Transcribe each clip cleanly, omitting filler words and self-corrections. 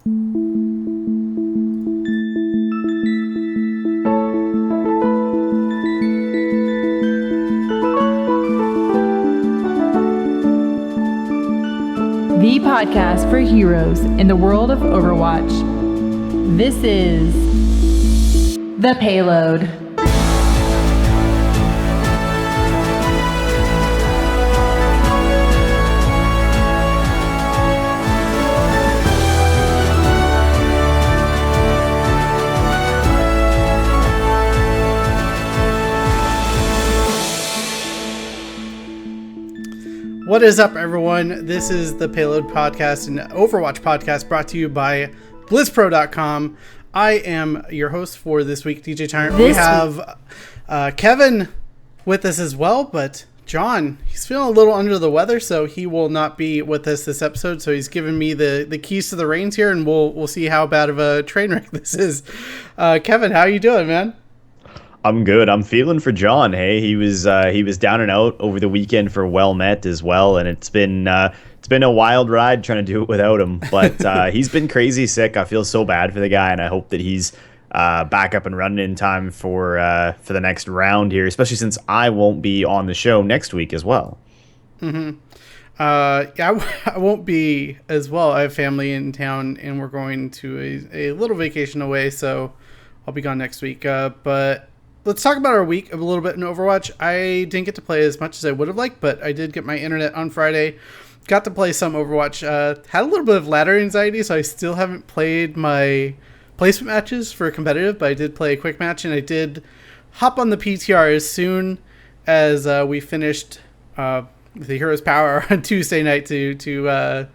The podcast for heroes in the world of Overwatch. This is The Payload. What is up, everyone? This is the Payload podcast, an Overwatch podcast brought to you by blizzpro.com. I am your host for this week, DJ Tyrant. We have Kevin with us as well, but John, he's feeling a little under the weather, so he will not be with us this episode. So he's given me the keys to the reins here, and we'll see how bad of a train wreck this is. Kevin, how you doing, man? I'm good. I'm feeling for John. Hey, he was down and out over the weekend for Well Met as well, and it's been a wild ride trying to do it without him. But he's been crazy sick. I feel so bad for the guy, and I hope that he's back up and running in time for the next round here, especially since I won't be on the show next week as well. Mm-hmm. Yeah, I won't be as well. I have family in town, and we're going to a little vacation away, so I'll be gone next week. But let's talk about our week a little bit in Overwatch. I didn't get to play as much as I would have liked, but I did get my internet on Friday. Got to play some Overwatch. Had a little bit of ladder anxiety, so I still haven't played my placement matches for competitive, but I did play a quick match, and I did hop on the PTR as soon as we finished the Hero's Power on Tuesday night to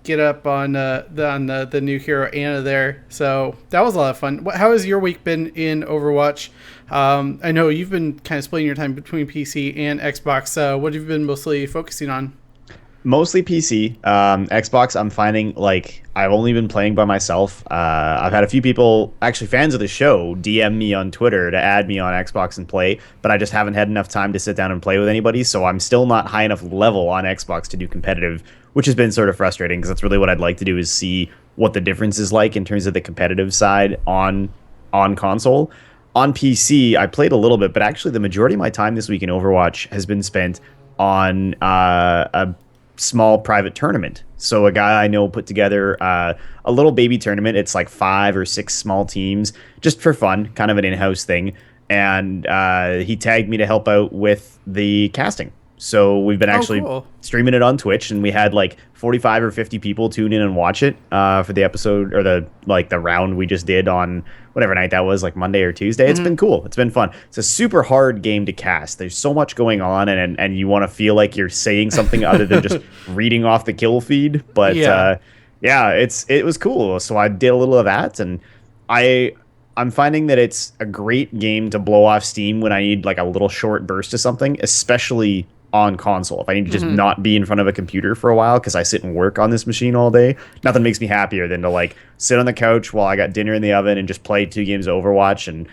get up on the new hero Ana-ther. So that was a lot of fun. How has your week been in Overwatch? I know you've been kind of splitting your time between PC and Xbox. What have you been mostly focusing on? Mostly PC. Xbox, I'm finding like I've only been playing by myself. I've had a few people, actually fans of the show, DM me on Twitter to add me on Xbox and play, but I just haven't had enough time to sit down and play with anybody, so I'm still not high enough level on Xbox to do competitive, which has been sort of frustrating because that's really what I'd like to do, is see what the difference is like in terms of the competitive side on console. On PC, I played a little bit, but actually the majority of my time this week in Overwatch has been spent on a small private tournament. So a guy I know put together a little baby tournament. It's like 5 or 6 small teams just for fun, kind of an in-house thing. And he tagged me to help out with the casting. So we've been actually streaming it on Twitch, and we had like 45 or 50 people tune in and watch it for the episode, or the round we just did on whatever night that was, like Monday or Tuesday. It's been cool. It's been fun. It's a super hard game to cast. There's so much going on, and you want to feel like you're saying something other than just reading off the kill feed. But it was cool. So I did a little of that, and I'm finding that it's a great game to blow off steam when I need like a little short burst of something, especially on console. If I need to just not be in front of a computer for a while because I sit and work on this machine all day, nothing makes me happier than to like sit on the couch while I got dinner in the oven and just play 2 games of Overwatch. And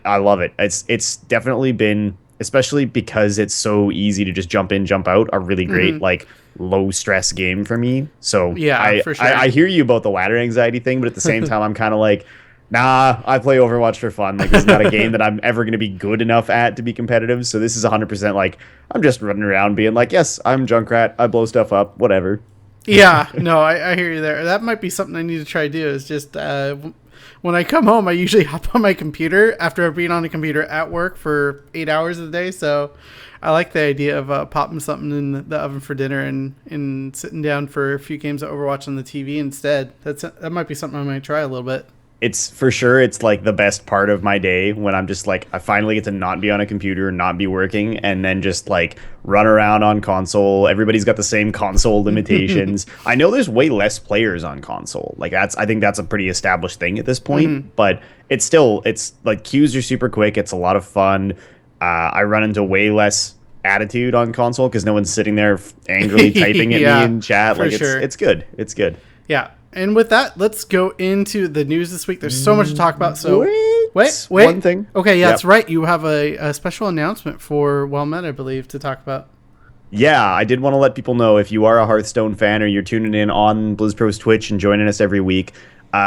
I love it. It's definitely been, especially because it's so easy to just jump in, jump out, a really great like low stress game for me. So yeah, for sure. I hear you about the ladder anxiety thing, but at the same time, I'm kind of like, nah, I play Overwatch for fun. Like, it's not a game that I'm ever going to be good enough at to be competitive. So this is 100% like, I'm just running around being like, yes, I'm Junkrat. I blow stuff up, whatever. Yeah, no, I hear you there. That might be something I need to try to do, is just when I come home, I usually hop on my computer after being on a computer at work for 8 hours a day. So I like the idea of popping something in the oven for dinner and sitting down for a few games of Overwatch on the TV instead. That might be something I might try a little bit. It's for sure, it's like the best part of my day when I'm just like, I finally get to not be on a computer and not be working, and then just like run around on console. Everybody's got the same console limitations. I know there's way less players on console. Like I think that's a pretty established thing at this point, but it's like queues are super quick. It's a lot of fun. I run into way less attitude on console because no one's sitting there angrily typing at me in chat. Like it's good. It's good. Yeah. And with that, let's go into the news this week. There's so much to talk about. So wait. One thing. Okay, yeah, that's right. You have a special announcement for Well Met, I believe, to talk about. Yeah, I did want to let people know, if you are a Hearthstone fan or you're tuning in on BlizzPro's Twitch and joining us every week,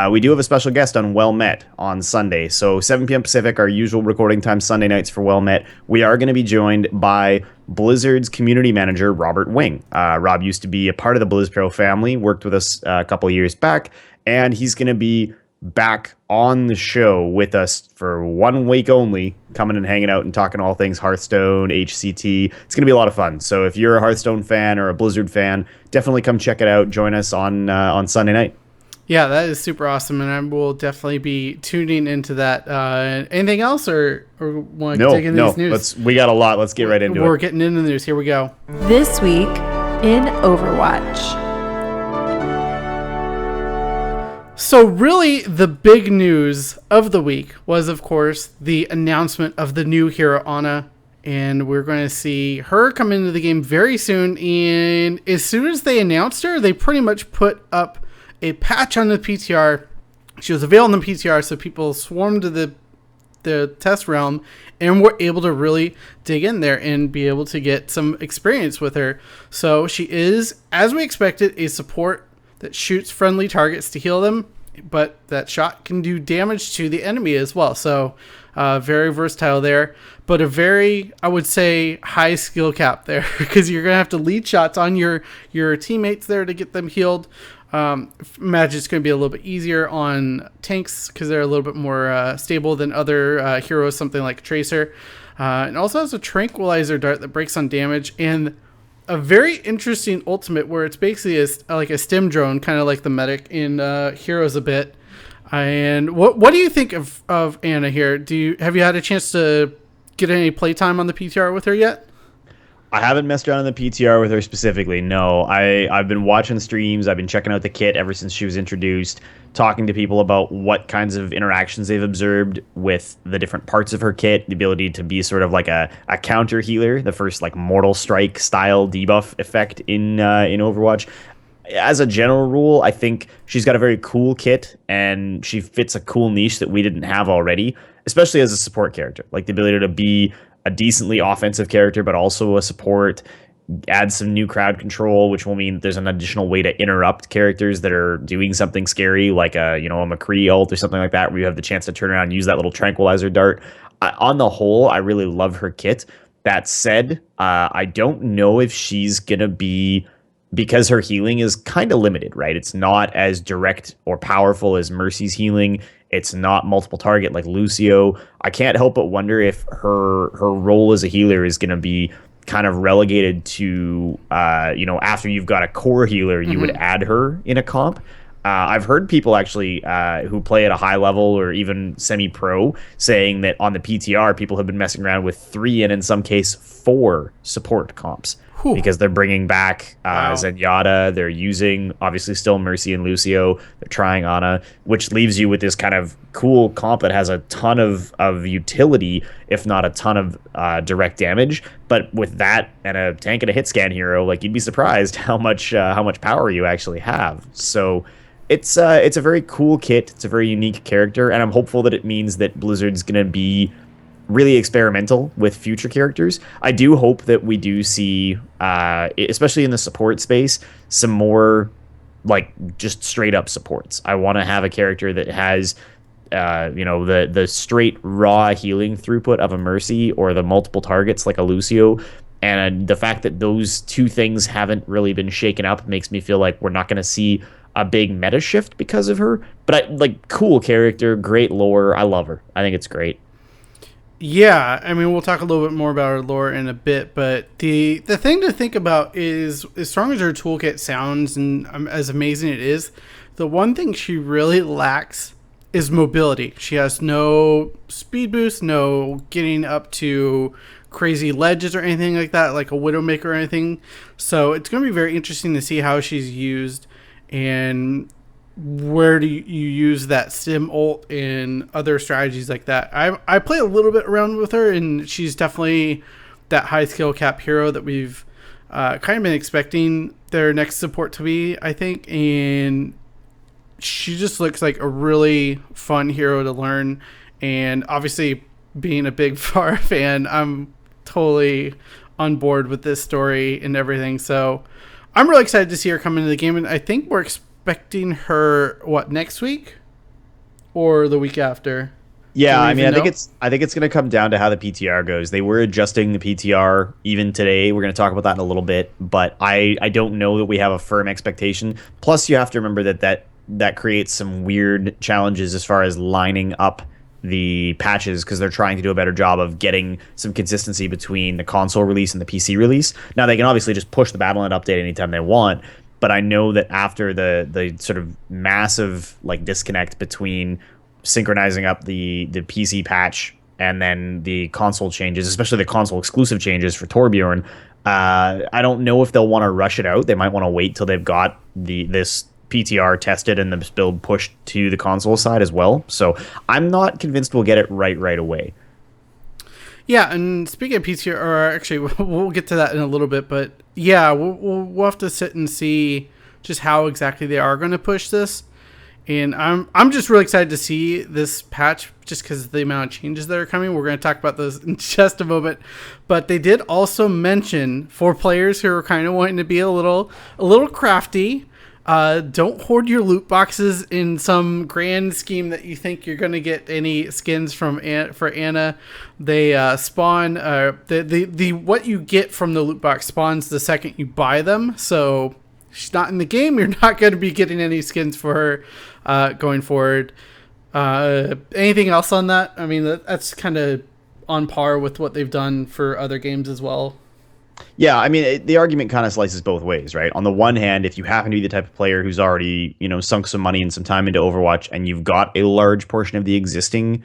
We do have a special guest on Well Met on Sunday. So 7 p.m. Pacific, our usual recording time Sunday nights for Well Met. We are going to be joined by Blizzard's community manager, Robert Wing. Rob used to be a part of the BlizzPro family, worked with us a couple of years back, and he's going to be back on the show with us for 1 week only, coming and hanging out and talking all things Hearthstone, HCT. It's going to be a lot of fun. So if you're a Hearthstone fan or a Blizzard fan, definitely come check it out. Join us on Sunday night. Yeah, that is super awesome, and I will definitely be tuning into that. Anything else, or want to dig into these news? We got a lot. Let's get right into it. We're getting into the news. Here we go. This week in Overwatch. So really, the big news of the week was, of course, the announcement of the new hero, Ana. And we're going to see her come into the game very soon. And as soon as they announced her, they pretty much put up a patch on the PTR. She was available in the PTR, so people swarmed to the test realm and were able to really dig in there and be able to get some experience with her. So she is, as we expected, a support that shoots friendly targets to heal them, but that shot can do damage to the enemy as well. So very versatile there, but a very, I would say, high skill cap there because you're going to have to lead shots on your teammates there to get them healed. Imagine it's going to be a little bit easier on tanks because they're a little bit more stable than other heroes, something like Tracer. And also has a tranquilizer dart that breaks on damage and a very interesting ultimate where it's basically like a stim drone, kind of like the medic in Heroes a bit. And what do you think of Ana here? Have you had a chance to get any playtime on the PTR with her yet? I haven't messed around in the PTR with her specifically, no. I've been watching streams, I've been checking out the kit ever since she was introduced, talking to people about what kinds of interactions they've observed with the different parts of her kit, the ability to be sort of like a counter healer, the first like Mortal Strike style debuff effect in Overwatch. As a general rule, I think she's got a very cool kit and she fits a cool niche that we didn't have already, especially as a support character. Like the ability to be a decently offensive character, but also a support, add some new crowd control, which will mean there's an additional way to interrupt characters that are doing something scary, like a McCree ult or something like that, where you have the chance to turn around and use that little tranquilizer dart. On the whole, I really love her kit. That said, I don't know if she's going to be, because her healing is kind of limited, right? It's not as direct or powerful as Mercy's healing. It's not multiple target like Lucio. I can't help but wonder if her role as a healer is going to be kind of relegated to, after you've got a core healer, you would add her in a comp. I've heard people actually who play at a high level or even semi-pro saying that on the PTR, people have been messing around with 3 and in some case 4 support comps. Because they're bringing back Zenyatta, they're using obviously still Mercy and Lucio, they're trying Ana, which leaves you with this kind of cool comp that has a ton of utility, if not a ton of direct damage. But with that and a tank and a hit scan hero, like you'd be surprised how much power you actually have. So it's a very cool kit, it's a very unique character, and I'm hopeful that it means that Blizzard's gonna be really experimental with future characters. I do hope that we do see, especially in the support space, some more like just straight up supports. I want to have a character that has, the straight raw healing throughput of a Mercy or the multiple targets like a Lucio. And the fact that those two things haven't really been shaken up makes me feel like we're not going to see a big meta shift because of her. But cool character, great lore. I love her. I think it's great. Yeah, I mean, we'll talk a little bit more about her lore in a bit, but the thing to think about is, as strong as her toolkit sounds and as amazing it is, the one thing she really lacks is mobility. She has no speed boost, no getting up to crazy ledges or anything like that, like a Widowmaker or anything. So it's going to be very interesting to see how she's used and where do you use that stim ult and other strategies like that. I play a little bit around with her, and she's definitely that high skill cap hero that we've kind of been expecting their next support to be, I think. And she just looks like a really fun hero to learn. And obviously, being a big Pharah fan, I'm totally on board with this story and everything. So I'm really excited to see her come into the game, and I think we're expecting her next week? or the week after? Yeah, Do we I mean, even know? I think it's going to come down to how the PTR goes. They were adjusting the PTR even today. We're going to talk about that in a little bit, but I don't know that we have a firm expectation. Plus, you have to remember that creates some weird challenges as far as lining up the patches because they're trying to do a better job of getting some consistency between the console release and the PC release. Now, they can obviously just push the Battle.net update anytime they want, but I know that after the sort of massive like disconnect between synchronizing up the PC patch and then the console changes, especially the console exclusive changes for Torbjorn. I don't know if they'll want to rush it out. They might want to wait till they've got this PTR tested and the build pushed to the console side as well. So I'm not convinced we'll get it right away. Yeah, and speaking of PTR, or actually, we'll get to that in a little bit, but yeah, we'll have to sit and see just how exactly they are going to push this. And I'm just really excited to see this patch just because of the amount of changes that are coming. We're going to talk about those in just a moment. But they did also mention for players who are kind of wanting to be a little crafty, don't hoard your loot boxes in some grand scheme that you think you're going to get any skins for Ana. They spawn the what you get from the loot box spawns the second you buy them. So she's not in the game. You're not going to be getting any skins for her going forward. Anything else on that? I mean, that's kind of on par with what they've done for other games as well. Yeah, I mean, the argument kind of slices both ways, right? On the one hand, if you happen to be the type of player who's already, sunk some money and some time into Overwatch, and you've got a large portion of the existing,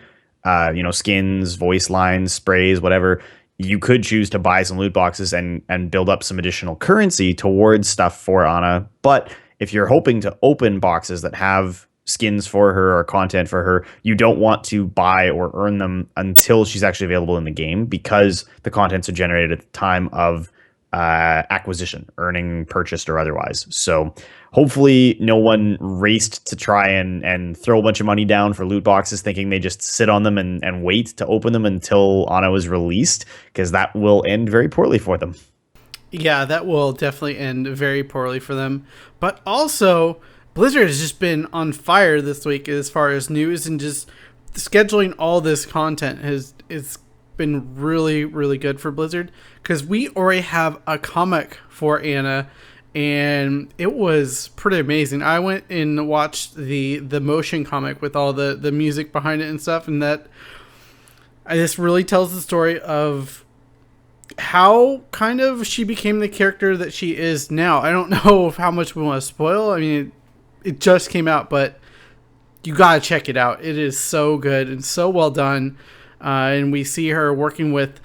skins, voice lines, sprays, whatever, you could choose to buy some loot boxes and build up some additional currency towards stuff for Ana. But if you're hoping to open boxes that have skins for her or content for her, you don't want to buy or earn them until she's actually available in the game because the contents are generated at the time of acquisition, earning, purchased, or otherwise. So hopefully no one raced to try and throw a bunch of money down for loot boxes thinking they just sit on them and wait to open them until Ana was released, because that will end very poorly for them. Yeah, that will definitely end very poorly for them. But also, Blizzard has just been on fire this week as far as news, and just scheduling all this content has been really, really good for Blizzard, because we already have a comic for Ana, and it was pretty amazing. I went and watched the motion comic with all the music behind it and stuff, and this really tells the story of how kind of she became the character that she is now. I don't know how much we want to spoil. I mean, it just came out, but you gotta check it out. It is so good and so well done. And we see her working with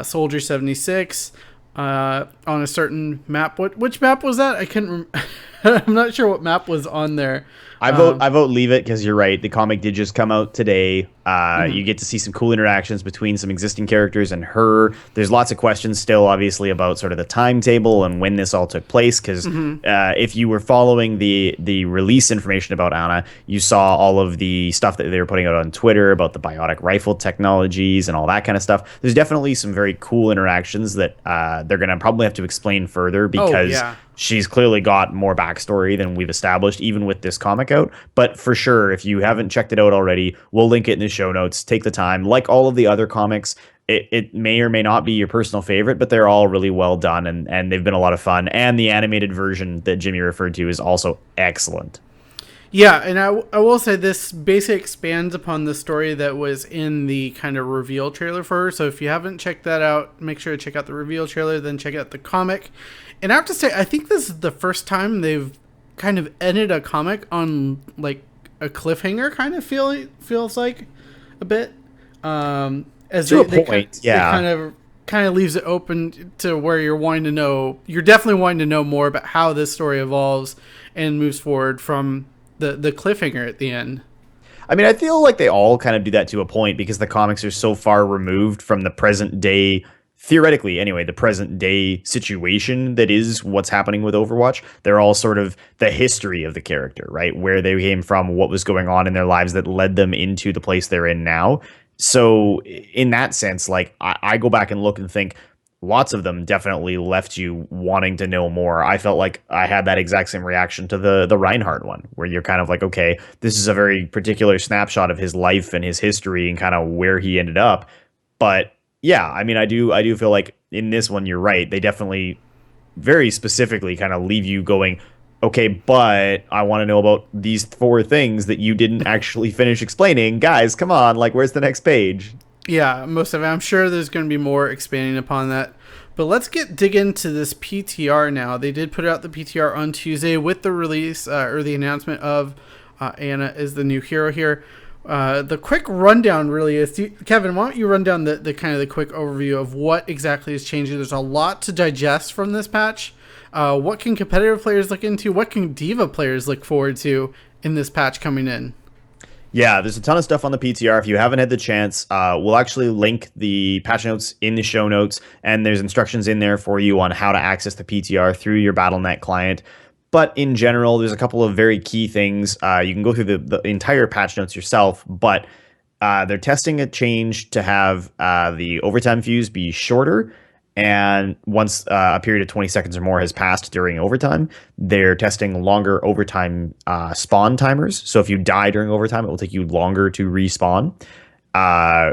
Soldier 76 on a certain map. Which map was that? I couldn't. I'm not sure what map was on there. I vote leave it, because you're right. The comic did just come out today. You get to see some cool interactions between some existing characters and her. There's lots of questions still, obviously, about sort of the timetable and when this all took place. Because if you were following the release information about Ana, you saw all of the stuff that they were putting out on Twitter about the biotic rifle technologies and all that kind of stuff. There's definitely some very cool interactions that they're going to probably have to explain further, because she's clearly got more backstory than we've established, even with this comic out. But for sure, if you haven't checked it out already, we'll link it in the show notes. Take the time. Like all of the other comics, it may or may not be your personal favorite, but they're all really well done, and they've been a lot of fun. And the animated version that Jimmy referred to is also excellent. Yeah, and I will say this basically expands upon the story that was in the kind of reveal trailer for her. So if you haven't checked that out, make sure to check out the reveal trailer, then check out the comic. And I have to say, I think this is the first time they've kind of ended a comic on like a cliffhanger, kind of feels like a bit. As to they, a point, they kind of leaves it open to where you're wanting to know. You're definitely wanting to know more about how this story evolves and moves forward from the cliffhanger at the end. I mean, I feel like they all kind of do that to a point, because the comics are so far removed from the present day, theoretically anyway, the present day situation that is what's happening with Overwatch. They're all sort of the history of the character, right? Where they came from, what was going on in their lives that led them into the place they're in now. So in that sense, like I go back and look and think, lots of them definitely left you wanting to know more. I felt like I had that exact same reaction to the Reinhardt one, where you're kind of like, okay, this is a very particular snapshot of his life and his history and kind of where he ended up. But yeah, I mean, I do feel like in this one, you're right. They definitely very specifically kind of leave you going, okay, but I want to know about these four things that you didn't actually finish explaining. Guys, come on, like, where's the next page? Yeah, most of it. I'm sure there's going to be more expanding upon that. But let's dig into this PTR now. They did put out the PTR on Tuesday with the release or the announcement of Ana as the new hero here. The quick rundown really is, Kevin, why don't you run down the kind of the quick overview of what exactly is changing? There's a lot to digest from this patch. What can competitive players look into? What can Diva players look forward to in this patch coming in? Yeah, there's a ton of stuff on the PTR. If you haven't had the chance, we'll actually link the patch notes in the show notes, and there's instructions in there for you on how to access the PTR through your Battle.net client. But in general, there's a couple of very key things. You can go through the entire patch notes yourself, but they're testing a change to have the overtime fuse be shorter. And once a period of 20 seconds or more has passed during overtime, they're testing longer overtime spawn timers. So if you die during overtime, it will take you longer to respawn.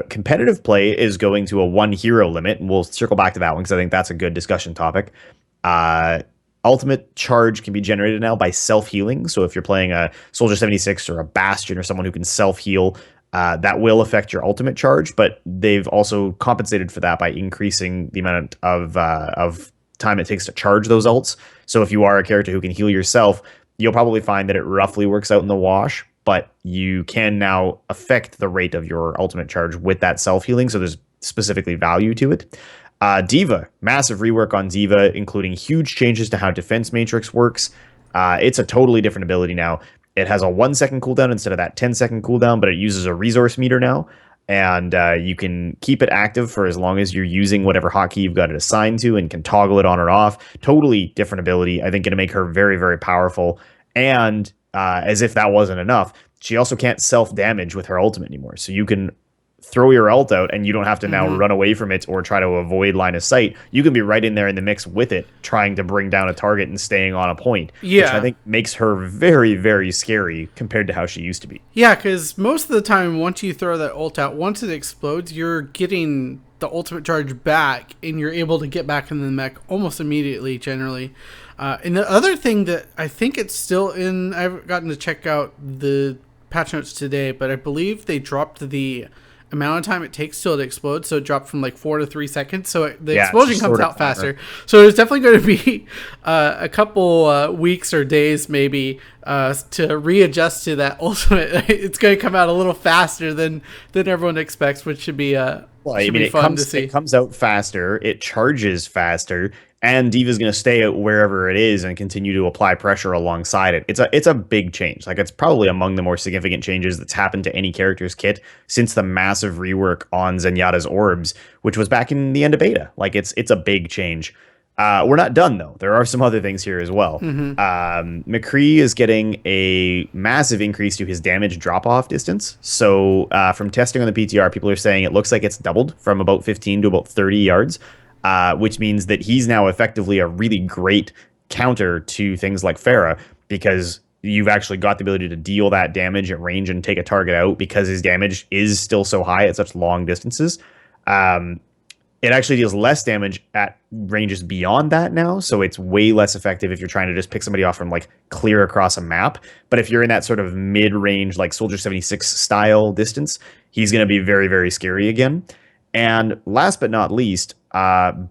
Competitive play is going to a one hero limit, and we'll circle back to that one because I think that's a good discussion topic. Ultimate charge can be generated now by self-healing. So if you're playing a Soldier 76 or a Bastion or someone who can self-heal, that will affect your ultimate charge, but they've also compensated for that by increasing the amount of time it takes to charge those ults. So if you are a character who can heal yourself, you'll probably find that it roughly works out in the wash, but you can now affect the rate of your ultimate charge with that self-healing, so there's specifically value to it. Diva, massive rework on Diva, including huge changes to how Defense Matrix works. It's a totally different ability now. It has a 1 second cooldown instead of that 10-second cooldown, but it uses a resource meter now, and you can keep it active for as long as you're using whatever hotkey you've got it assigned to, and can toggle it on or off. Totally different ability. I think going to make her very, very powerful. And as if that wasn't enough, she also can't self-damage with her ultimate anymore. So you can throw your ult out and you don't have to now run away from it or try to avoid line of sight. You can be right in there in the mix with it, trying to bring down a target and staying on a point. Yeah. Which I think makes her very, very scary compared to how she used to be. Yeah, because most of the time, once you throw that ult out, once it explodes, you're getting the ultimate charge back, and you're able to get back in the mech almost immediately, generally. And the other thing that I think it's still in, I haven't gotten to check out the patch notes today, but I believe they dropped the amount of time it takes till it explodes, so it dropped from like 4 to 3 seconds, so the explosion comes out faster. So there's definitely going to be a couple weeks or days maybe to readjust to that ultimate. It's going to come out a little faster than everyone expects, which should be well, I mean, it comes out faster, it charges faster, and Diva's going to stay wherever it is and continue to apply pressure alongside it. It's a big change. Like, it's probably among the more significant changes that's happened to any character's kit since the massive rework on Zenyatta's orbs, which was back in the end of beta. Like, it's a big change. We're not done, though. There are some other things here as well. McCree is getting a massive increase to his damage drop-off distance. So from testing on the PTR, people are saying it looks like it's doubled from about 15 to about 30 yards, which means that he's now effectively a really great counter to things like Pharah, because you've actually got the ability to deal that damage at range and take a target out because his damage is still so high at such long distances. It actually deals less damage at ranges beyond that now, so it's way less effective if you're trying to just pick somebody off from like clear across a map. But if you're in that sort of mid-range, like Soldier 76 style distance, he's going to be very, very scary again. And last but not least,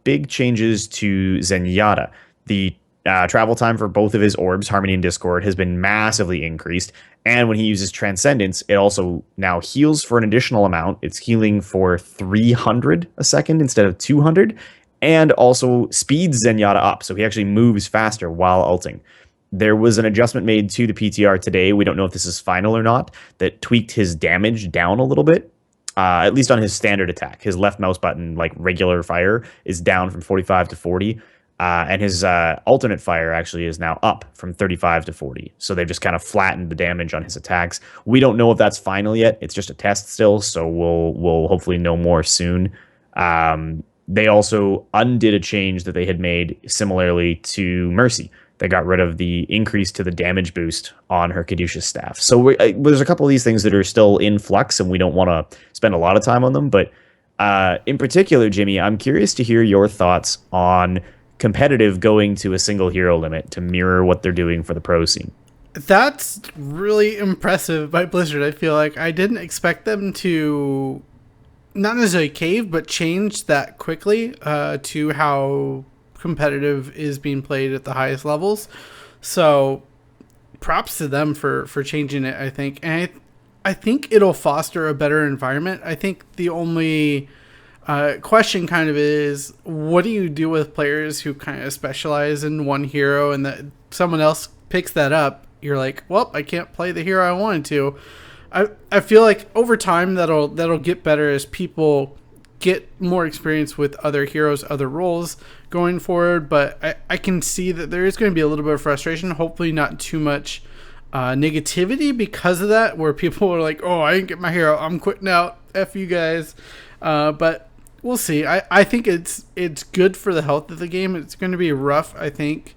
big changes to Zenyatta. The travel time for both of his orbs, Harmony and Discord, has been massively increased. And when he uses Transcendence, it also now heals for an additional amount. It's healing for 300 a second instead of 200. And also speeds Zenyatta up, so he actually moves faster while ulting. There was an adjustment made to the PTR today. We don't know if this is final or not, that tweaked his damage down a little bit. At least on his standard attack. His left mouse button, like regular fire, is down from 45 to 40. And his alternate fire actually is now up from 35 to 40. So they've just kind of flattened the damage on his attacks. We don't know if that's final yet. It's just a test still, so we'll hopefully know more soon. they also undid a change that they had made similarly to Mercy. They got rid of the increase to the damage boost on her Caduceus staff. So there's a couple of these things that are still in flux, and we don't want to spend a lot of time on them. But in particular, Jimmy, I'm curious to hear your thoughts on competitive going to a single hero limit to mirror what they're doing for the pro scene. That's really impressive by Blizzard. I feel like I didn't expect them to not necessarily cave, but change that quickly to how competitive is being played at the highest levels. So props to them for changing it, I think. And I think it'll foster a better environment. I think the only question kind of is, what do you do with players who kind of specialize in one hero and that someone else picks that up? You're like, well, I can't play the hero I wanted to. I feel like over time that'll get better as people get more experience with other heroes, other roles going forward. But I can see that there is going to be a little bit of frustration. Hopefully not too much negativity because of that, where people are like, oh, I didn't get my hero, I'm quitting out, F you guys. But we'll see. I think it's good for the health of the game. It's going to be rough, I think,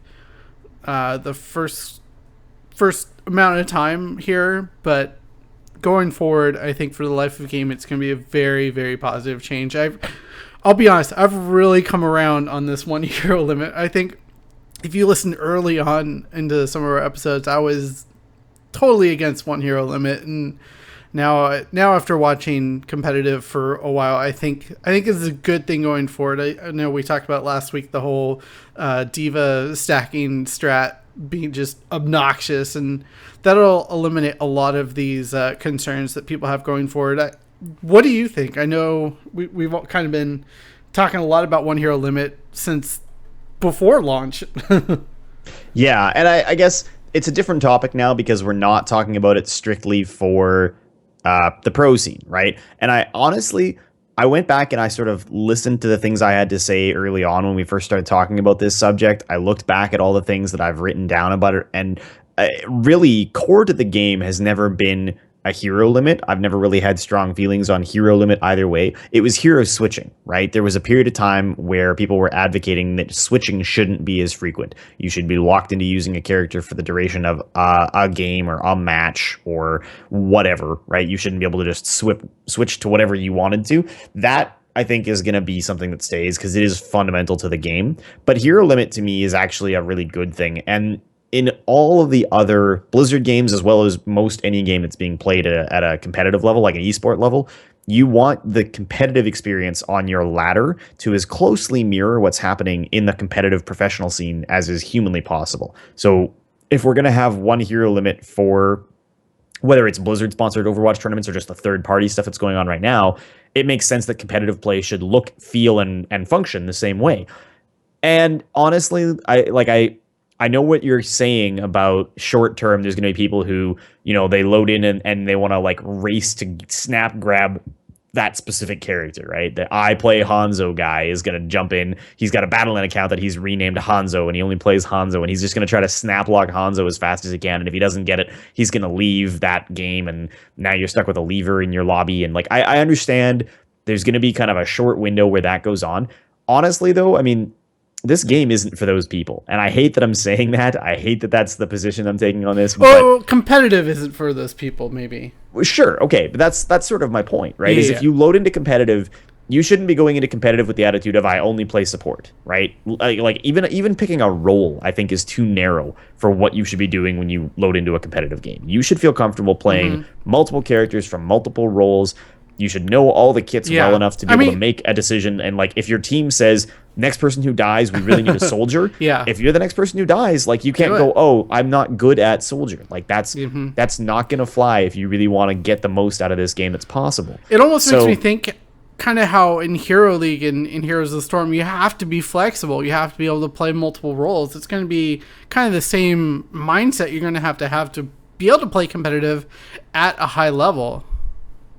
the first amount of time here, but going forward, I think for the life of the game, it's going to be a very, very positive change. I'll be honest, I've really come around on this one hero limit. I think if you listened early on into some of our episodes, I was totally against one hero limit, and now after watching competitive for a while, I think it's a good thing going forward. I know we talked about last week the whole diva stacking strat being just obnoxious, and that'll eliminate a lot of these concerns that people have going forward. What do you think? I know we've all kind of been talking a lot about one hero limit since before launch. Yeah, and I guess it's a different topic now because we're not talking about it strictly for the pro scene, right? And I went back and I sort of listened to the things I had to say early on when we first started talking about this subject. I looked back at all the things that I've written down about it, and really core to the game has never been a hero limit. I've never really had strong feelings on hero limit either way. It was hero switching, right? There was a period of time where people were advocating that switching shouldn't be as frequent. You should be locked into using a character for the duration of a game or a match or whatever, right? You shouldn't be able to just switch to whatever you wanted to. That, I think, is going to be something that stays because it is fundamental to the game. But hero limit to me is actually a really good thing. And in all of the other Blizzard games, as well as most any game that's being played at a competitive level, like an esport level, you want the competitive experience on your ladder to as closely mirror what's happening in the competitive professional scene as is humanly possible. So if we're going to have one hero limit for whether it's Blizzard-sponsored Overwatch tournaments or just the third-party stuff that's going on right now, it makes sense that competitive play should look, feel, and function the same way. And honestly, I know what you're saying about short term. There's going to be people who, they load in and they want to like race to snap grab that specific character, right? The I play Hanzo guy is going to jump in. He's got a Battle.net account that he's renamed Hanzo, and he only plays Hanzo, and he's just going to try to snap lock Hanzo as fast as he can. And if he doesn't get it, he's going to leave that game, and now you're stuck with a lever in your lobby. And like, I understand there's going to be kind of a short window where that goes on. Honestly, though, I mean, this game isn't for those people. And I hate that I'm saying that. I hate that that's the position I'm taking on this. Well, competitive isn't for those people, maybe. Sure, okay, but that's sort of my point, right? If you load into competitive, you shouldn't be going into competitive with the attitude of I only play support, right? Like even picking a role, I think, is too narrow for what you should be doing when you load into a competitive game. You should feel comfortable playing multiple characters from multiple roles. You should know all the kits well enough to be able to make a decision. And like, if your team says next person who dies, we really need a soldier. If you're the next person who dies, like, you can't go, oh, I'm not good at soldier. Like, that's not gonna fly if you really want to get the most out of this game that's possible. It almost makes me think kind of how in Hero League and in Heroes of the Storm, you have to be flexible. You have to be able to play multiple roles. It's going to be kind of the same mindset you're going to have to be able to play competitive at a high level.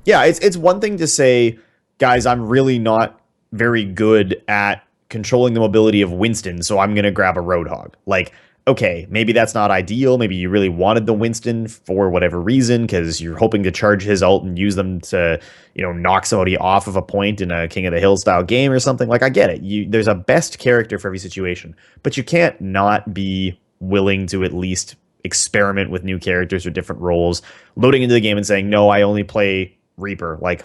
Yeah, it's one thing to say, guys, I'm really not very good at controlling the mobility of Winston, so I'm going to grab a Roadhog. Like, okay, maybe that's not ideal. Maybe you really wanted the Winston for whatever reason because you're hoping to charge his ult and use them to, knock somebody off of a point in a King of the Hill style game or something. Like, I get it. There's a best character for every situation, but you can't not be willing to at least experiment with new characters or different roles, loading into the game and saying, no, I only play Reaper. Like,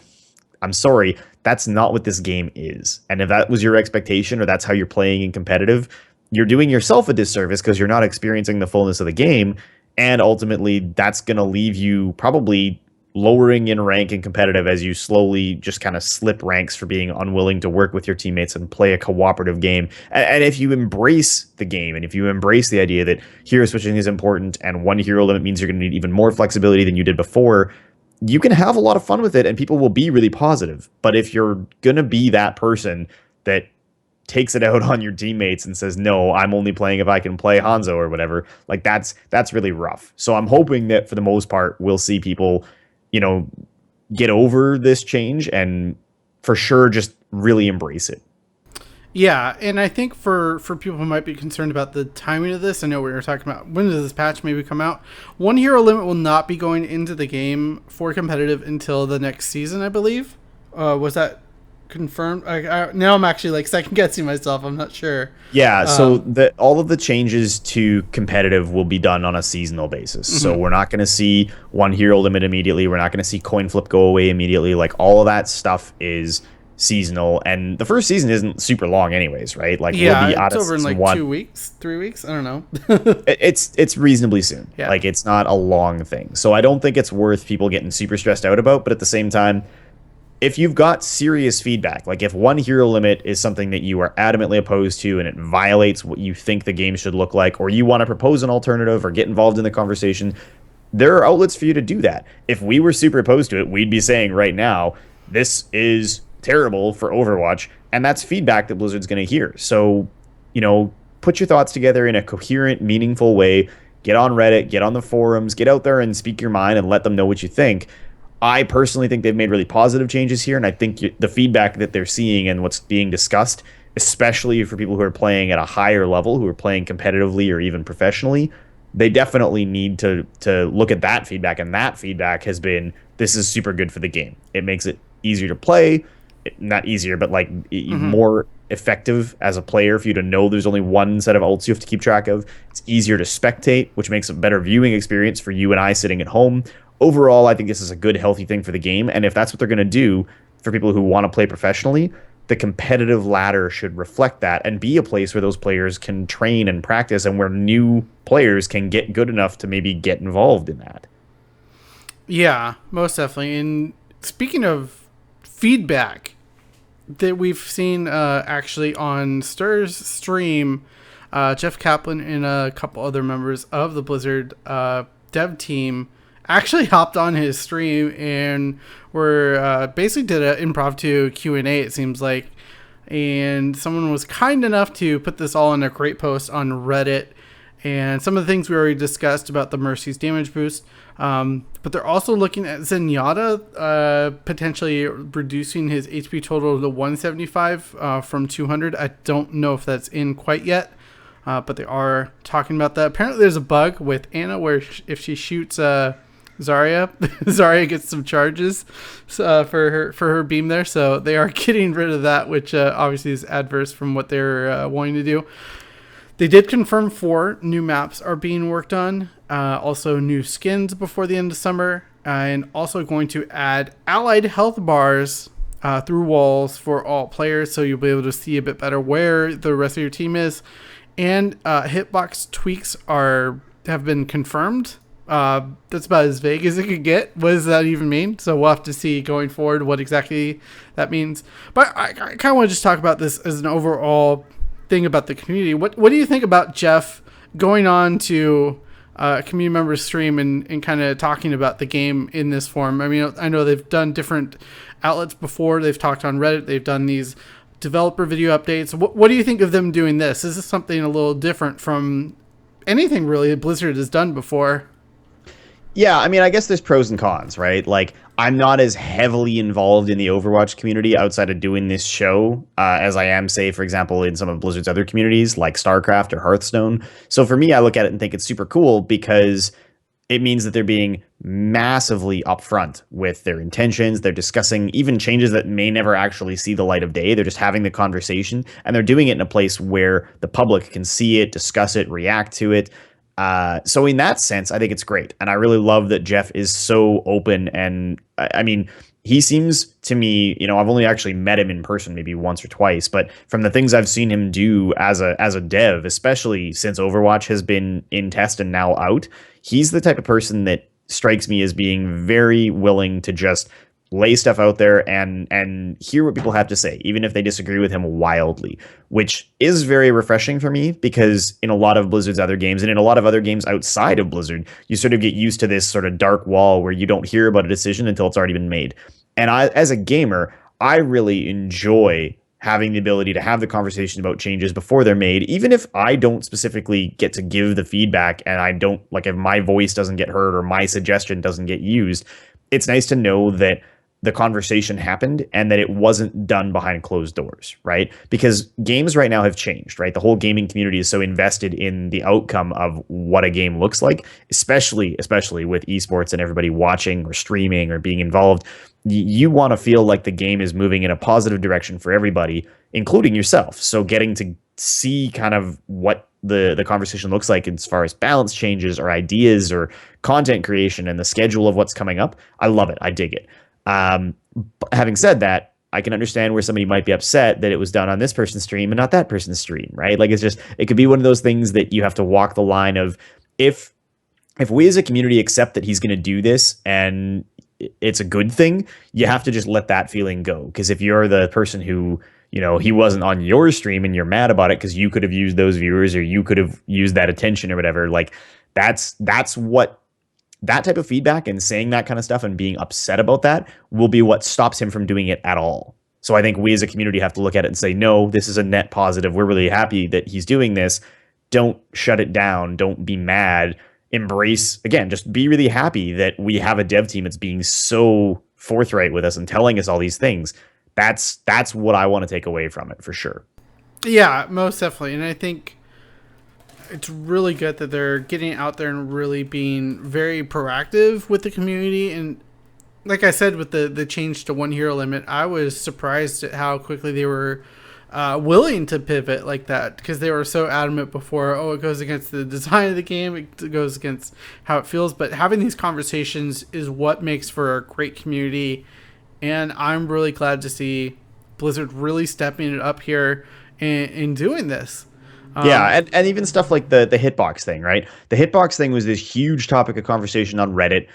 I'm sorry, that's not what this game is. And if that was your expectation or that's how you're playing in competitive, you're doing yourself a disservice because you're not experiencing the fullness of the game. And ultimately, that's going to leave you probably lowering in rank and competitive as you slowly just kind of slip ranks for being unwilling to work with your teammates and play a cooperative game. And if you embrace the game and if you embrace the idea that hero switching is important and one hero limit means you're going to need even more flexibility than you did before, you can have a lot of fun with it and people will be really positive. But if you're going to be that person that takes it out on your teammates and says, no, I'm only playing if I can play Hanzo or whatever, like that's really rough. So I'm hoping that for the most part, we'll see people, get over this change and for sure just really embrace it. Yeah, and I think for people who might be concerned about the timing of this, I know we were talking about when does this patch maybe come out. One hero limit will not be going into the game for competitive until the next season, I believe. Was that confirmed? Now I'm actually like second guessing myself. I'm not sure. Yeah, so all of the changes to competitive will be done on a seasonal basis. Mm-hmm. So we're not going to see one hero limit immediately. We're not going to see coin flip go away immediately. Like all of that stuff is seasonal, and the first season isn't super long anyways, right? Like yeah, we'll be it's over in like 2 weeks, 3 weeks, I don't know. it's reasonably soon. Yeah. Like it's not a long thing, so I don't think it's worth people getting super stressed out about. But at the same time, if you've got serious feedback, like if one hero limit is something that you are adamantly opposed to and it violates what you think the game should look like, or you want to propose an alternative or get involved in the conversation, there are outlets for you to do that. If we were super opposed to it, we'd be saying right now, this is terrible for Overwatch, and that's feedback that Blizzard's going to hear. So, put your thoughts together in a coherent, meaningful way. Get on Reddit, get on the forums, get out there and speak your mind and let them know what you think. I personally think they've made really positive changes here, and I think the feedback that they're seeing and what's being discussed, especially for people who are playing at a higher level, who are playing competitively or even professionally, they definitely need to look at that feedback, and that feedback has been, this is super good for the game. It makes it easier to play, not easier, but like more effective as a player for you to know there's only one set of ults you have to keep track of. It's easier to spectate, which makes a better viewing experience for you and I sitting at home. Overall, I think this is a good, healthy thing for the game. And if that's what they're going to do for people who want to play professionally, the competitive ladder should reflect that and be a place where those players can train and practice and where new players can get good enough to maybe get involved in that. Yeah, most definitely. And speaking of feedback that we've seen actually on Stir's stream, Jeff Kaplan and a couple other members of the Blizzard dev team actually hopped on his stream and were basically did an impromptu Q&A, it seems like, and someone was kind enough to put this all in a great post on Reddit. And some of the things we already discussed about the Mercy's damage boost. But they're also looking at Zenyatta potentially reducing his HP total to 175 from 200. I don't know if that's in quite yet, but they are talking about that. Apparently there's a bug with Ana where if she shoots Zarya, Zarya gets some charges for her beam there. So they are getting rid of that, which obviously is adverse from what they're wanting to do. They did confirm 4 new maps are being worked on, also new skins before the end of summer, and also going to add allied health bars through walls for all players, so you'll be able to see a bit better where the rest of your team is. And hitbox tweaks have been confirmed. That's about as vague as it could get. What does that even mean? So we'll have to see going forward what exactly that means. But I kind of want to just talk about this as an overall thing about the community. What do you think about Jeff going on to a community member's stream and kind of talking about the game in this form? I mean, I know they've done different outlets before. They've talked on Reddit. They've done these developer video updates. What do you think of them doing this? Is this something a little different from anything really Blizzard has done before? Yeah, I mean, I guess there's pros and cons, right? Like, I'm not as heavily involved in the Overwatch community outside of doing this show as I am, say, for example, in some of Blizzard's other communities like StarCraft or Hearthstone. So for me, I look at it and think it's super cool because it means that they're being massively upfront with their intentions. They're discussing even changes that may never actually see the light of day. They're just having the conversation, and they're doing it in a place where the public can see it, discuss it, react to it. So in that sense, I think it's great. And I really love that Jeff is so open. And I mean, he seems to me, I've only actually met him in person maybe once or twice, but from the things I've seen him do as a dev, especially since Overwatch has been in test and now out, he's the type of person that strikes me as being very willing to just lay stuff out there and hear what people have to say, even if they disagree with him wildly, which is very refreshing for me because in a lot of Blizzard's other games and in a lot of other games outside of Blizzard, you sort of get used to this sort of dark wall where you don't hear about a decision until it's already been made. And I, as a gamer, I really enjoy having the ability to have the conversation about changes before they're made, even if I don't specifically get to give the feedback and I don't, like, if my voice doesn't get heard or my suggestion doesn't get used, it's nice to know that the conversation happened and that it wasn't done behind closed doors, right? Because games right now have changed, right? The whole gaming community is so invested in the outcome of what a game looks like, especially with esports and everybody watching or streaming or being involved. You want to feel like the game is moving in a positive direction for everybody, including yourself. So getting to see kind of what the conversation looks like as far as balance changes or ideas or content creation and the schedule of what's coming up, I love it. I dig it. Having said that, I can understand where somebody might be upset that it was done on this person's stream and not that person's stream, right? Like, it could be one of those things that you have to walk the line of if we as a community accept that he's going to do this and it's a good thing, you have to just let that feeling go. Because if you're the person who, he wasn't on your stream and you're mad about it because you could have used those viewers or you could have used that attention or whatever, like that's what that type of feedback and saying that kind of stuff and being upset about that will be what stops him from doing it at all. So I think we as a community have to look at it and say, no, this is a net positive. We're really happy that he's doing this. Don't shut it down. Don't be mad. Embrace, again, just be really happy that we have a dev team that's being so forthright with us and telling us all these things. That's what I want to take away from it for sure. Yeah, most definitely. And I think it's really good that they're getting out there and really being very proactive with the community. And like I said, with the change to 1 hero limit, I was surprised at how quickly they were willing to pivot like that, because they were so adamant before, it goes against the design of the game, it goes against how it feels. But having these conversations is what makes for a great community. And I'm really glad to see Blizzard really stepping it up here and doing this. Yeah, and even stuff like the hitbox thing, right? The hitbox thing was this huge topic of conversation on Reddit.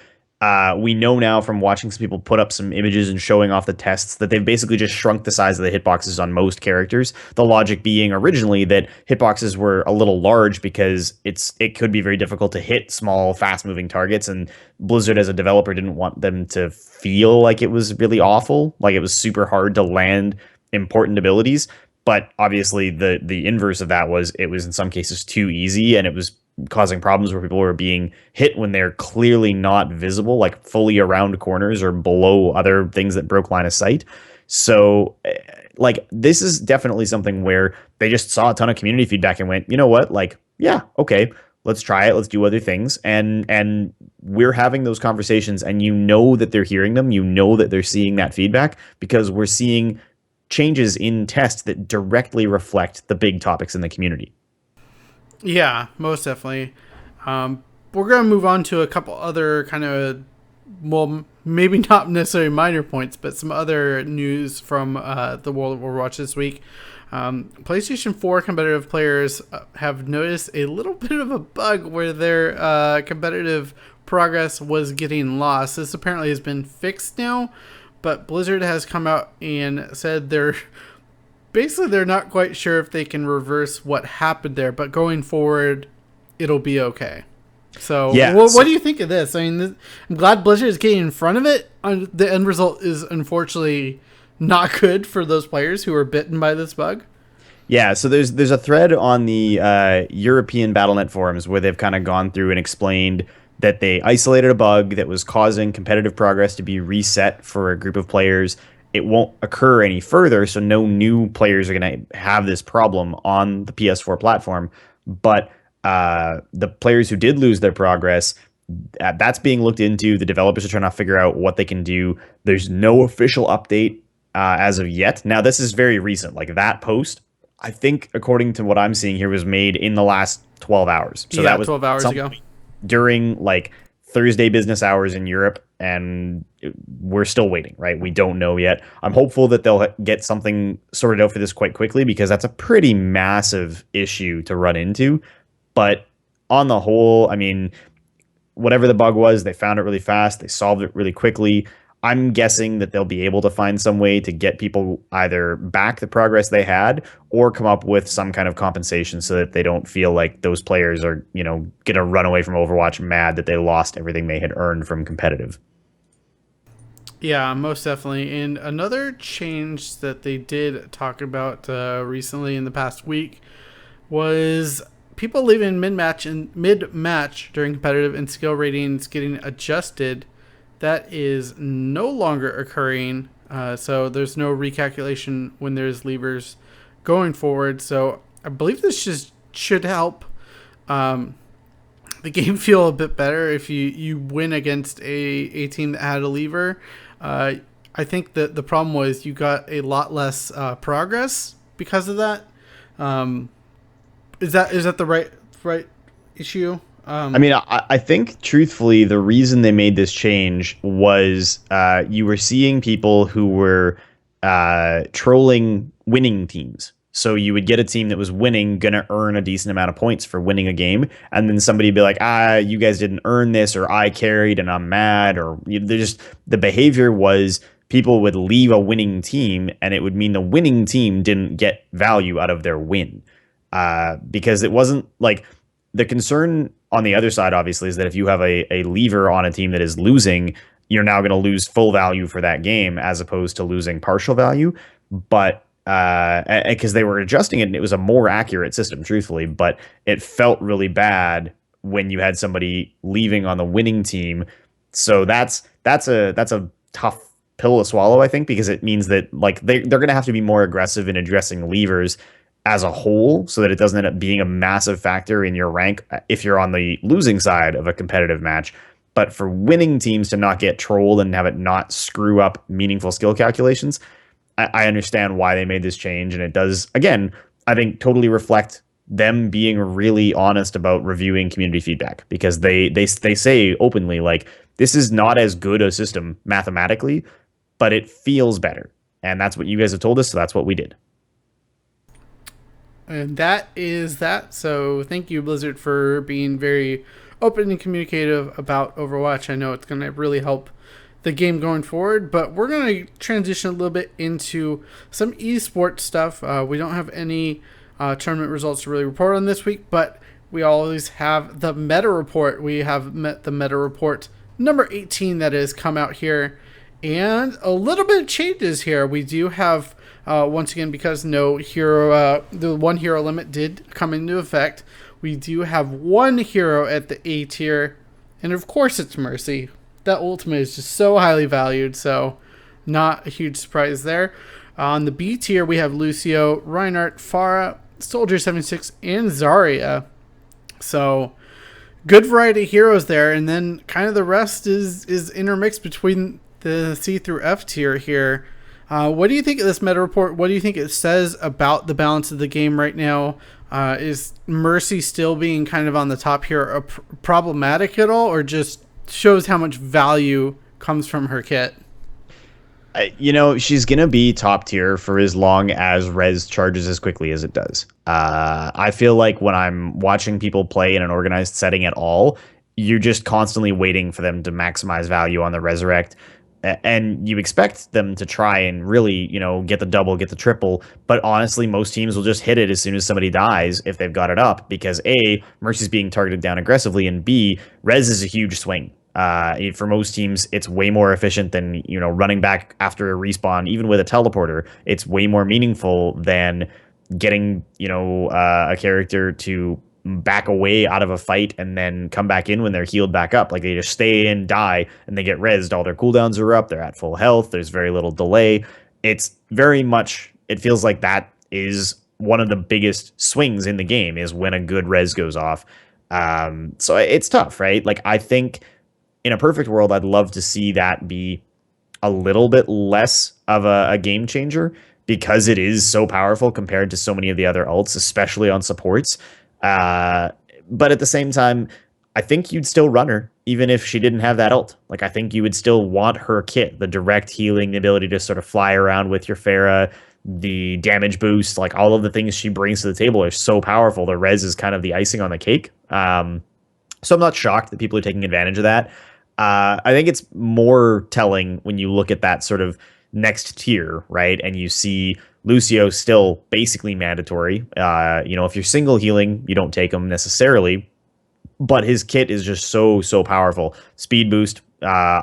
We know now from watching some people put up some images and showing off the tests that they've basically just shrunk the size of the hitboxes on most characters. The logic being originally that hitboxes were a little large because it could be very difficult to hit small, fast-moving targets, and Blizzard as a developer didn't want them to feel like it was really awful, like it was super hard to land important abilities. But obviously the inverse of that was it was in some cases too easy, and it was causing problems where people were being hit when they're clearly not visible, like fully around corners or below other things that broke line of sight. So like, this is definitely something where they just saw a ton of community feedback and went, you know what, like, yeah, okay, let's try it. Let's do other things. And we're having those conversations, and you know that they're hearing them. You know that they're seeing that feedback because we're seeing changes in tests that directly reflect the big topics in the community. Yeah, most definitely. We're going to move on to a couple other kind of, well, maybe not necessarily minor points, but some other news from the World of Overwatch this week. PlayStation 4 competitive players have noticed a little bit of a bug where their competitive progress was getting lost. This apparently has been fixed now, but Blizzard has come out and said they're not quite sure if they can reverse what happened there, but going forward, it'll be okay. So, yeah, what do you think of this? I mean, I'm glad Blizzard is getting in front of it. The end result is unfortunately not good for those players who are bitten by this bug. Yeah, so there's a thread on the European Battle.net forums where they've kind of gone through and explained that they isolated a bug that was causing competitive progress to be reset for a group of players. It won't occur any further, so no new players are going to have this problem on the PS4 platform. But the players who did lose their progress, that's being looked into. The developers are trying to figure out what they can do. There's no official update as of yet. Now, this is very recent. Like that post, I think, according to what I'm seeing here, was made in the last 12 hours. So Yeah, that was 12 hours ago. during like Thursday business hours in Europe, and we're still waiting, right? We don't know yet. I'm hopeful that they'll get something sorted out for this quite quickly, because that's a pretty massive issue to run into. But on the whole, I mean, whatever the bug was, they found it really fast. They solved it really quickly. I'm guessing that they'll be able to find some way to get people either back the progress they had or come up with some kind of compensation so that they don't feel like those players are, going to run away from Overwatch mad that they lost everything they had earned from competitive. Yeah, most definitely. And another change that they did talk about recently in the past week was people leaving mid-match during competitive and skill ratings getting adjusted. That is no longer occurring. So there's no recalculation when there's leavers going forward. So I believe this just should help the game feel a bit better if you win against a team that had a leaver. I think that the problem was you got a lot less progress because of that. Is that the right issue? I mean, I think truthfully, the reason they made this change was you were seeing people who were trolling winning teams. So you would get a team that was winning, going to earn a decent amount of points for winning a game. And then somebody would be like, you guys didn't earn this, or I carried and I'm mad. Or the behavior was people would leave a winning team, and it would mean the winning team didn't get value out of their win. Because it wasn't like the concern on the other side, obviously, is that if you have a leaver on a team that is losing, you're now going to lose full value for that game as opposed to losing partial value. But because they were adjusting it, and it was a more accurate system, truthfully, but it felt really bad when you had somebody leaving on the winning team. So that's a tough pill to swallow, I think, because it means that like they're going to have to be more aggressive in addressing levers as a whole, so that it doesn't end up being a massive factor in your rank if you're on the losing side of a competitive match. But for winning teams to not get trolled and have it not screw up meaningful skill calculations, I understand why they made this change. And it does, again, I think totally reflect them being really honest about reviewing community feedback, because they say openly, like, this is not as good a system mathematically, but it feels better. And that's what you guys have told us, so that's what we did. And that is that. So thank you, Blizzard, for being very open and communicative about Overwatch. I know it's going to really help the game going forward, but we're going to transition a little bit into some esports stuff. We don't have any tournament results to really report on this week, but we always have the meta report. We have the meta report number 18 that has come out here, and a little bit of changes here. We do have once again, because no hero, the one hero limit did come into effect, we do have one hero at the A tier, and of course it's Mercy. That ultimate is just so highly valued, so not a huge surprise there. On the B tier, we have Lucio, Reinhardt, Pharah, Soldier 76, and Zarya. So good variety of heroes there, and then kind of the rest is intermixed between the C through F tier here. What do you think of this meta report? What do you think it says about the balance of the game right now? Is Mercy still being kind of on the top here problematic at all, or just shows how much value comes from her kit? She's going to be top tier for as long as Res charges as quickly as it does. I feel like when I'm watching people play in an organized setting at all, you're just constantly waiting for them to maximize value on the Resurrect. And you expect them to try and really, get the double, get the triple. But honestly, most teams will just hit it as soon as somebody dies if they've got it up, because A, Mercy's being targeted down aggressively, and B, Res is a huge swing. For most teams, it's way more efficient than, running back after a respawn, even with a teleporter. It's way more meaningful than getting, a character to back away out of a fight and then come back in when they're healed back up. Like they just stay in, die, and they get rezzed. All their cooldowns are up. They're at full health. There's very little delay. It's very much, it feels like that is one of the biggest swings in the game is when a good res goes off. So it's tough, right? Like I think in a perfect world, I'd love to see that be a little bit less of a game changer because it is so powerful compared to so many of the other ults, especially on supports. But at the same time, I think you'd still run her even if she didn't have that ult. Like I think you would still want her kit, the direct healing, the ability to sort of fly around with your Pharah, the damage boost, like all of the things she brings to the table are so powerful. The res is kind of the icing on the cake. So I'm not shocked that people are taking advantage of that. I think it's more telling when you look at that sort of next tier, right? And you see Lucio still basically mandatory. If you're single healing, you don't take him necessarily, but his kit is just so powerful. Speed boost,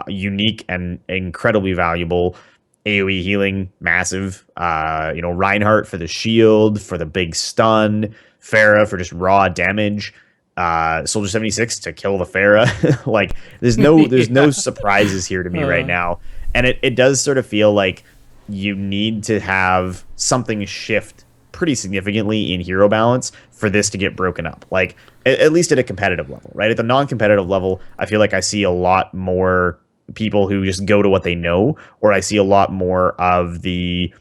unique and incredibly valuable. AoE healing, massive. Reinhardt for the shield, for the big stun. Pharah for just raw damage. Soldier 76 to kill the Pharah. Like there's no surprises here to me right now. And it does sort of feel like you need to have something shift pretty significantly in hero balance for this to get broken up. Like at least at a competitive level, right? At the non-competitive level, I feel like I see a lot more people who just go to what they know, or I see a lot more of the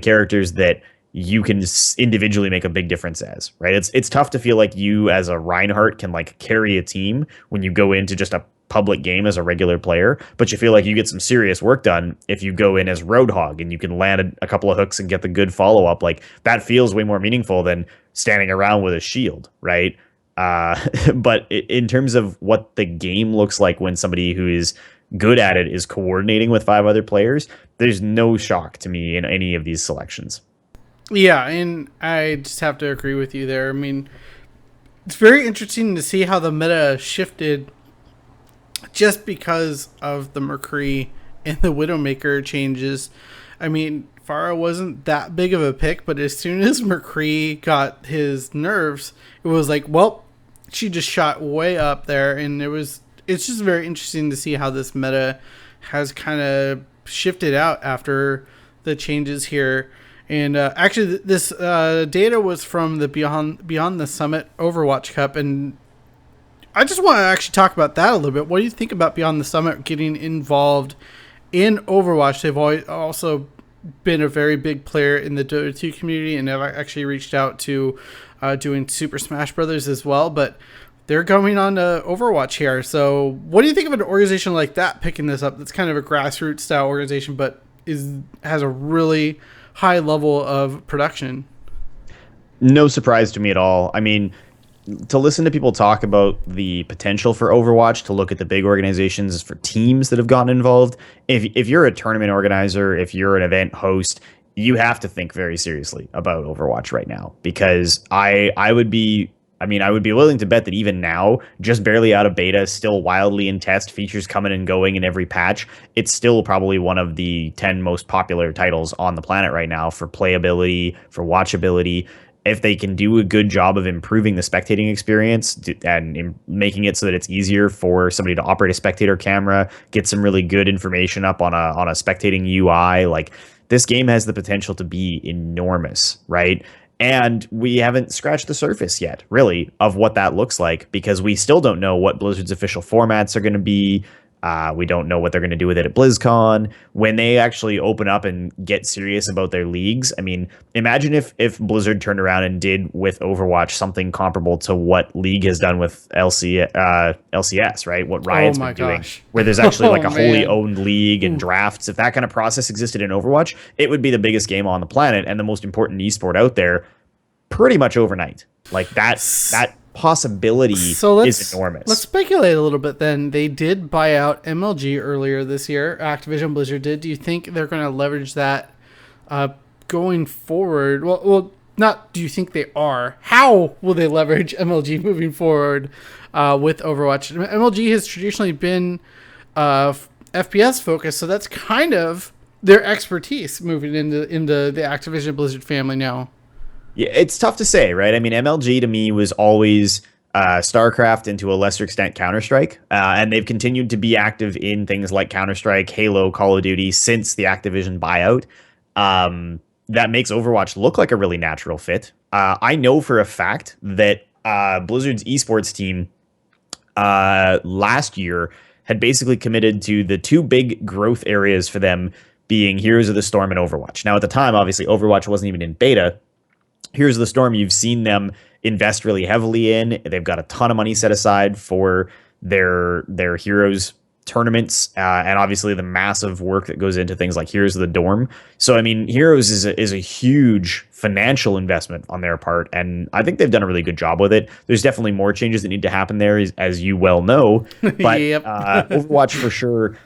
characters that you can individually make a big difference as, right? It's tough to feel like you as a Reinhardt can like carry a team when you go into just a public game as a regular player, but you feel like you get some serious work done if you go in as Roadhog and you can land a couple of hooks and get the good follow-up. Like that feels way more meaningful than standing around with a shield, right? But in terms of what the game looks like when somebody who is good at it is coordinating with 5 other players, there's no shock to me in any of these selections. Yeah, and I just have to agree with you there. I mean, it's very interesting to see how the meta shifted just because of the McCree and the Widowmaker changes. I mean, Pharah wasn't that big of a pick, but as soon as McCree got his nerfs, it was like, well, she just shot way up there, and it's just very interesting to see how this meta has kind of shifted out after the changes here. And actually, this data was from the Beyond the Summit Overwatch Cup, and I just want to actually talk about that a little bit. What do you think about Beyond the Summit getting involved in Overwatch? They've always also been a very big player in the Dota 2 community, and have actually reached out to doing Super Smash Brothers as well, but they're going on to Overwatch here. So what do you think of an organization like that picking this up? That's kind of a grassroots style organization, but has a really high level of production. No surprise to me at all. I mean, to listen to people talk about the potential for Overwatch, to look at the big organizations for teams that have gotten involved, if you're a tournament organizer, if you're an event host, you have to think very seriously about Overwatch right now, because I would be willing to bet that even now, just barely out of beta, still wildly in test, features coming and going in every patch, it's still probably one of the 10 most popular titles on the planet right now for playability, for watchability. If they can do a good job of improving the spectating experience and making it so that it's easier for somebody to operate a spectator camera, get some really good information up on a spectating UI, like this game has the potential to be enormous, right? And we haven't scratched the surface yet, really, of what that looks like, because we still don't know what Blizzard's official formats are going to be. We don't know what they're going to do with it at BlizzCon. When they actually open up and get serious about their leagues, I mean, imagine if Blizzard turned around and did with Overwatch something comparable to what League has done with LCS, right? What Riot's been doing, where there's actually like a wholly owned league and drafts. If that kind of process existed in Overwatch, it would be the biggest game on the planet and the most important esport out there pretty much overnight. Like that possibility is enormous. Let's speculate a little bit then. They did buy out MLG earlier this year. Activision Blizzard did. Do you think they're going to leverage that going forward? Well, not do you think they are. How will they leverage MLG moving forward with Overwatch? MLG has traditionally been FPS focused, so that's kind of their expertise moving into the Activision Blizzard family now. Yeah, it's tough to say, right? I mean, MLG to me was always StarCraft and to a lesser extent Counter-Strike, and they've continued to be active in things like Counter-Strike, Halo, Call of Duty since the Activision buyout. That makes Overwatch look like a really natural fit. I know for a fact that Blizzard's esports team last year had basically committed to the two big growth areas for them being Heroes of the Storm and Overwatch. Now, at the time, obviously, Overwatch wasn't even in beta. Here's the Storm, you've seen them invest really heavily in. They've got a ton of money set aside for their Heroes tournaments, and obviously the massive work that goes into things like Heroes of the Dorm. So, I mean, Heroes is a huge financial investment on their part, and I think they've done a really good job with it. There's definitely more changes that need to happen there, as you well know. But Yep. Overwatch for sure.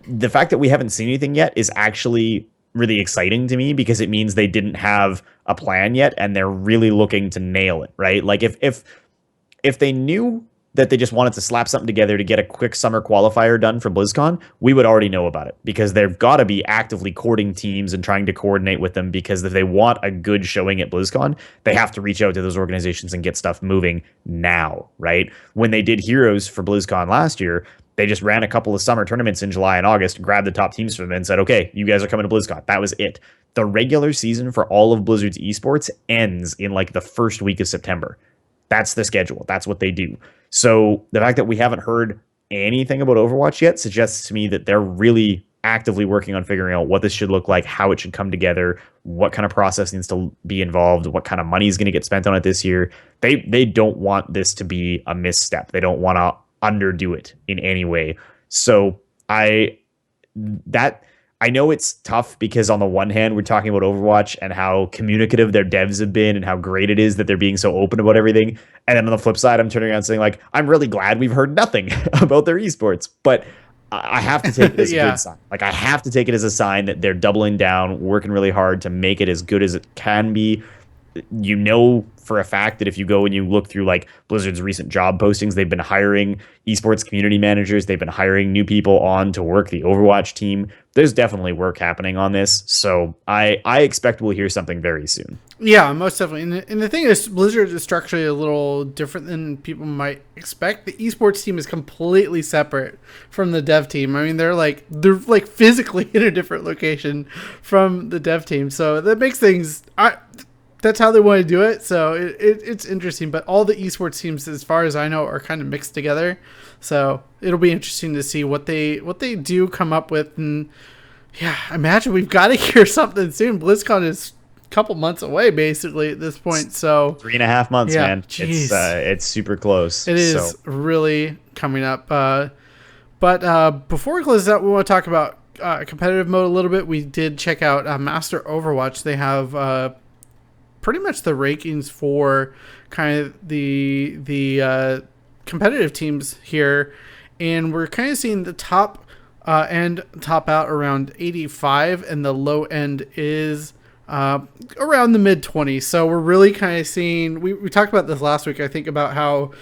The fact that we haven't seen anything yet is actually really exciting to me because it means they didn't have a plan yet and they're really looking to nail it, right? Like if they knew that they just wanted to slap something together to get a quick summer qualifier done for BlizzCon, we would already know about it because they've got to be actively courting teams and trying to coordinate with them, because if they want a good showing at BlizzCon, they have to reach out to those organizations and get stuff moving now, right? When they did Heroes for BlizzCon last year, they just ran a couple of summer tournaments in July and August, grabbed the top teams from them and said, okay, you guys are coming to BlizzCon. That was it. The regular season for all of Blizzard's esports ends in like the first week of September. That's the schedule. That's what they do. So the fact that we haven't heard anything about Overwatch yet suggests to me that they're really actively working on figuring out what this should look like, how it should come together, what kind of process needs to be involved, what kind of money is going to get spent on it this year. They don't want this to be a misstep. They don't want to underdo it in any way. So I know it's tough because on the one hand, we're talking about Overwatch and how communicative their devs have been and how great it is that they're being so open about everything. And then on the flip side, I'm turning around saying like, I'm really glad we've heard nothing about their esports, but I have to take it as a good sign. Like I have to take it as a sign that they're doubling down, working really hard to make it as good as it can be. You know for a fact that if you go and you look through like Blizzard's recent job postings, they've been hiring esports community managers. They've been hiring new people on to work the Overwatch team. There's definitely work happening on this. So I expect we'll hear something very soon. Yeah, most definitely. And the thing is, Blizzard is structurally a little different than people might expect. The esports team is completely separate from the dev team. I mean, they're like physically in a different location from the dev team. So that makes things... that's how they want to do it. So it's interesting. But all the esports teams, as far as I know, are kind of mixed together. So it'll be interesting to see what they do come up with. And yeah, I imagine we've got to hear something soon. BlizzCon is a couple months away, basically, at this point. So 3.5 months, yeah, man. geez. It's super close. It is really coming up. But before we close out, we want to talk about competitive mode a little bit. We did check out Master Overwatch. They have pretty much the rankings for kind of the competitive teams here, and we're kind of seeing the top end top out around 85, and the low end is around the mid 20s. So we're really kind of seeing, we talked about this last week, I think, about how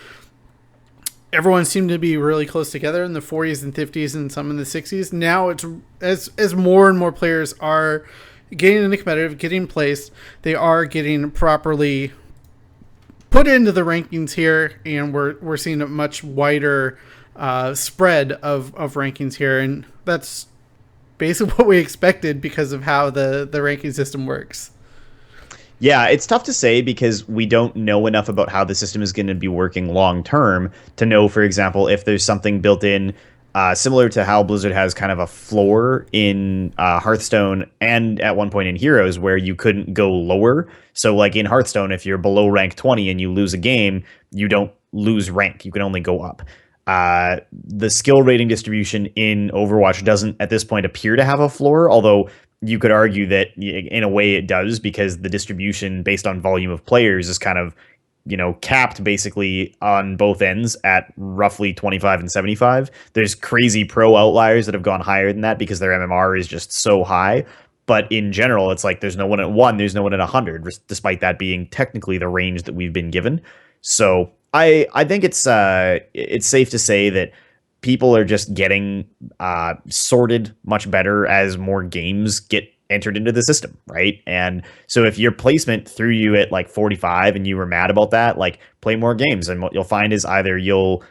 everyone seemed to be really close together in the 40s and 50s and some in the 60s. Now it's as more and more players are getting into competitive, getting placed, they are getting properly put into the rankings here, and we're seeing a much wider spread of rankings here, and that's basically what we expected because of how the ranking system works. Yeah, it's tough to say because we don't know enough about how the system is going to be working long term to know, for example, if there's something built in similar to how Blizzard has kind of a floor in Hearthstone and at one point in Heroes where you couldn't go lower. So like in Hearthstone, if you're below rank 20 and you lose a game, you don't lose rank. You can only go up. The skill rating distribution in Overwatch doesn't at this point appear to have a floor, although you could argue that in a way it does because the distribution based on volume of players is kind of, capped basically on both ends at roughly 25 and 75. There's crazy pro outliers that have gone higher than that because their MMR is just so high. But in general, it's like there's no one at 1, there's no one at 100, despite that being technically the range that we've been given. So I think it's safe to say that people are just getting sorted much better as more games get entered into the system, right? And so if your placement threw you at like 45 and you were mad about that, like play more games. And what you'll find is either you'll,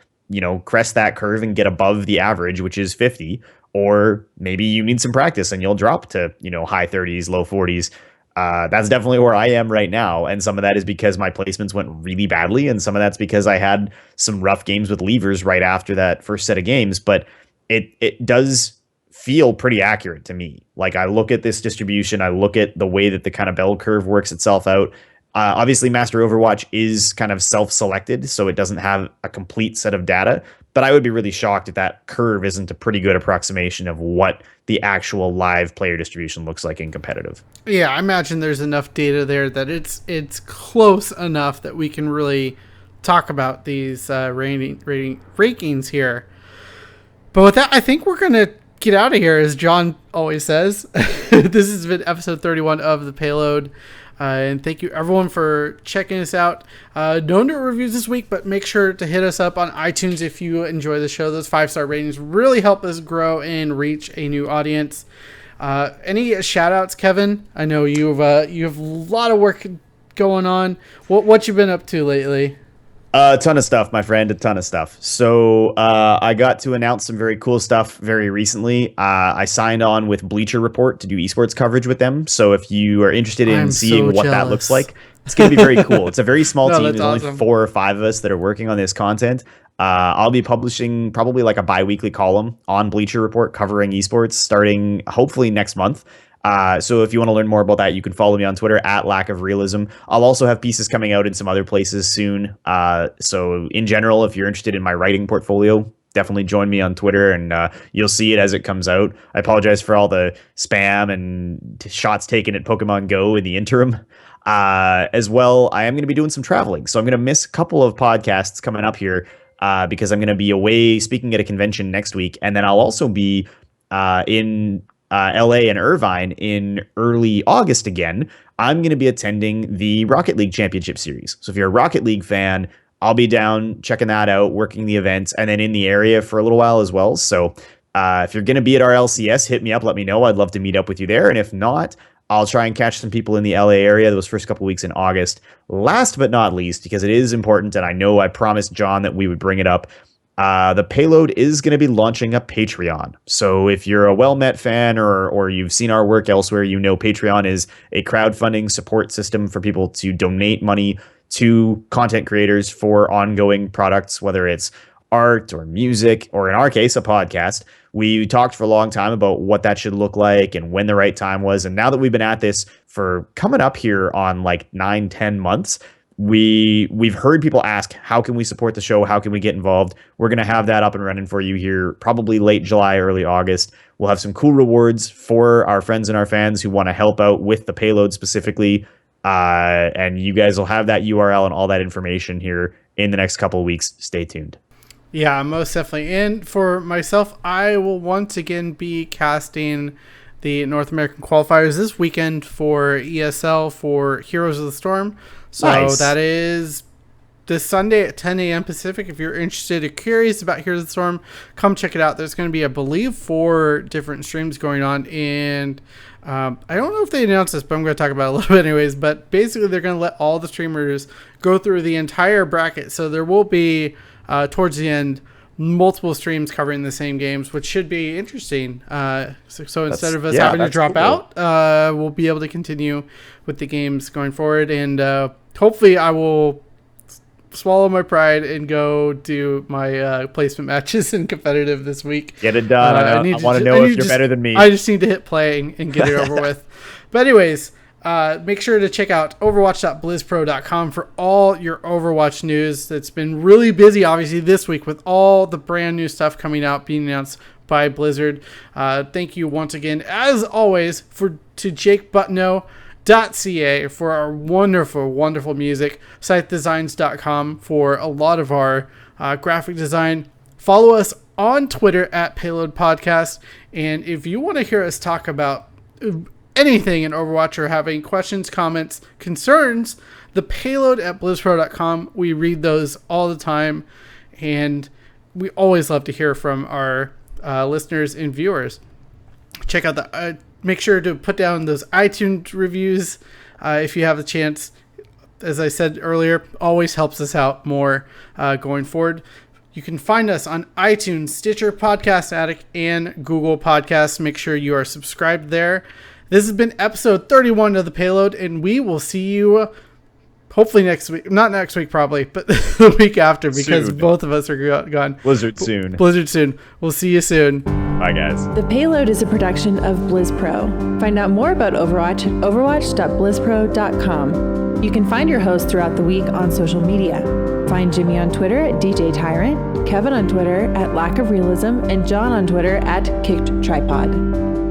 crest that curve and get above the average, which is 50, or maybe you need some practice and you'll drop to, high 30s, low 40s. That's definitely where I am right now. And some of that is because my placements went really badly. And some of that's because I had some rough games with levers right after that first set of games. But it does feel pretty accurate to me. Like I look at this distribution, I look at the way that the kind of bell curve works itself out. Obviously, Master Overwatch is kind of self-selected, so it doesn't have a complete set of data. But I would be really shocked if that curve isn't a pretty good approximation of what the actual live player distribution looks like in competitive. Yeah, I imagine there's enough data there that it's close enough that we can really talk about these rankings here. But with that, I think we're going to get out of here, as John always says. This has been episode 31 of The Payload. And thank you, everyone, for checking us out. No new reviews this week, but make sure to hit us up on iTunes if you enjoy the show. Those 5-star ratings really help us grow and reach a new audience. Any shout-outs, Kevin? I know you have a lot of work going on. What you been up to lately? A ton of stuff, my friend, a ton of stuff. So I got to announce some very cool stuff very recently. I signed on with Bleacher Report to do esports coverage with them. So if you are interested in seeing what that looks like, it's going to be very cool. It's a very small team. There's awesome. Only 4 or 5 of us that are working on this content. I'll be publishing probably like a bi-weekly column on Bleacher Report covering esports starting hopefully next month. So if you want to learn more about that, you can follow me on Twitter at Lack of Realism. I'll also have pieces coming out in some other places soon. So in general, if you're interested in my writing portfolio, definitely join me on Twitter and you'll see it as it comes out. I apologize for all the spam and shots taken at Pokemon Go in the interim. As well, I am going to be doing some traveling. So I'm going to miss a couple of podcasts coming up here because I'm going to be away speaking at a convention next week. And then I'll also be in LA and Irvine in early August again. I'm going to be attending the Rocket League Championship Series. So if you're a Rocket League fan, I'll be down checking that out, working the events, and then in the area for a little while as well. So if you're going to be at our LCS, hit me up, let me know. I'd love to meet up with you there. And if not, I'll try and catch some people in the LA area those first couple weeks in August. Last but not least, because it is important, and I know I promised John that we would bring it up, the Payload is going to be launching a Patreon. So if you're a Well-Met fan or you've seen our work elsewhere, you know Patreon is a crowdfunding support system for people to donate money to content creators for ongoing products, whether it's art or music, or in our case, a podcast. We talked for a long time about what that should look like and when the right time was. And now that we've been at this for coming up here on like 9-10 months, we've heard people ask, how can we support the show? How can we get involved? We're going to have that up and running for you here probably late July, early August. We'll have some cool rewards for our friends and our fans who want to help out with the Payload specifically. And you guys will have that URL and all that information here in the next couple of weeks. Stay tuned. Yeah, most definitely. And for myself, I will once again be casting the North American qualifiers this weekend for ESL for Heroes of the Storm. So nice. That is this Sunday at 10 a.m. Pacific. If you're interested or curious about Heroes of the Storm, come check it out. There's going to be, I believe, 4 different streams going on. And I don't know if they announced this, but I'm going to talk about it a little bit anyways. But basically, they're going to let all the streamers go through the entire bracket. So there will be, towards the end, multiple streams covering the same games, which should be interesting. So instead of us having to drop out, we'll be able to continue with the games going forward. And hopefully I will swallow my pride and go do my placement matches in competitive this week. Get it done. I want to know if you're better than me. I just need to hit play and get it over with. But anyways, make sure to check out overwatch.blizzpro.com for all your Overwatch news. That's been really busy, obviously, this week with all the brand new stuff coming out, being announced by Blizzard. Thank you once again, as always, to jakebutno.ca for our wonderful, wonderful music. Sitedesigns.com for a lot of our graphic design. Follow us on Twitter at Payload Podcast. And if you want to hear us talk about anything in Overwatch or have any questions, comments, concerns, the Payload at blizzpro.com. We read those all the time, and we always love to hear from our listeners and viewers. Check out the make sure to put down those iTunes reviews if you have the chance. As I said earlier, always helps us out more going forward. You can find us on iTunes, Stitcher, Podcast Addict, and Google Podcasts. Make sure you are subscribed there. This has been episode 31 of The Payload, and we will see you hopefully next week. Not next week, probably, but the week after, because soon. both of us are gone. Blizzard soon. Blizzard soon. We'll see you soon. Bye, guys. The Payload is a production of BlizzPro. Find out more about Overwatch at overwatch.blizzpro.com. You can find your host throughout the week on social media. Find Jimmy on Twitter at DJ Tyrant, Kevin on Twitter at Lack of Realism, and John on Twitter at Kicked Tripod.